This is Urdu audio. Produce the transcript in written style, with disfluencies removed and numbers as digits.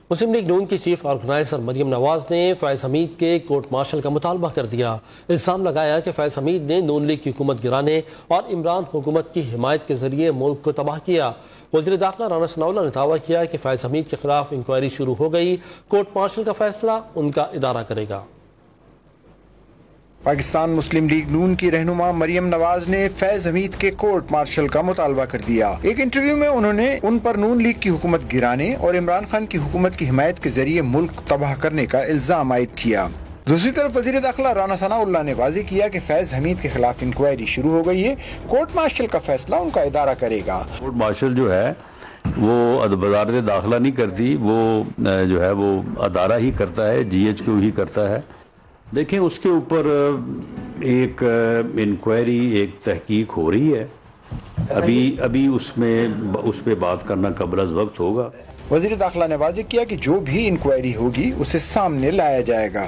مسلم لیگ نون کی چیف آرگنائزر مریم نواز نے فیض حمید کے کورٹ مارشل کا مطالبہ کر دیا۔ الزام لگایا کہ فیض حمید نے نون لیگ کی حکومت گرانے اور عمران حکومت کی حمایت کے ذریعے ملک کو تباہ کیا۔ وزیر داخلہ رانا ثناء اللہ نے دعویٰ کیا کہ فیض حمید کے خلاف انکوائری شروع ہو گئی، کورٹ مارشل کا فیصلہ ان کا ادارہ کرے گا۔ پاکستان مسلم لیگ نون کی رہنما مریم نواز نے فیض حمید کے کورٹ مارشل کا مطالبہ کر دیا۔ ایک انٹرویو میں انہوں نے ان پر نون لیگ کی حکومت گرانے اور عمران خان کی حکومت کی حمایت کے ذریعے ملک تباہ کرنے کا الزام عائد کیا۔ دوسری طرف وزیر داخلہ رانا ثناء اللہ نے واضح کیا کہ فیض حمید کے خلاف انکوائری شروع ہو گئی ہے، کورٹ مارشل کا فیصلہ ان کا ادارہ کرے گا۔ کورٹ مارشل جو ہے وہ وزارت داخلہ نہیں کرتی، وہ جو ہے وہ ادارہ ہی کرتا ہے، جی ایچ کیو ہی کرتا ہے۔ دیکھیں اس کے اوپر ایک انکوائری، ایک تحقیق ہو رہی ہے، ابھی اس پہ بات کرنا قبل از وقت ہوگا۔ وزیر داخلہ نے واضح کیا کہ جو بھی انکوائری ہوگی اسے سامنے لایا جائے گا۔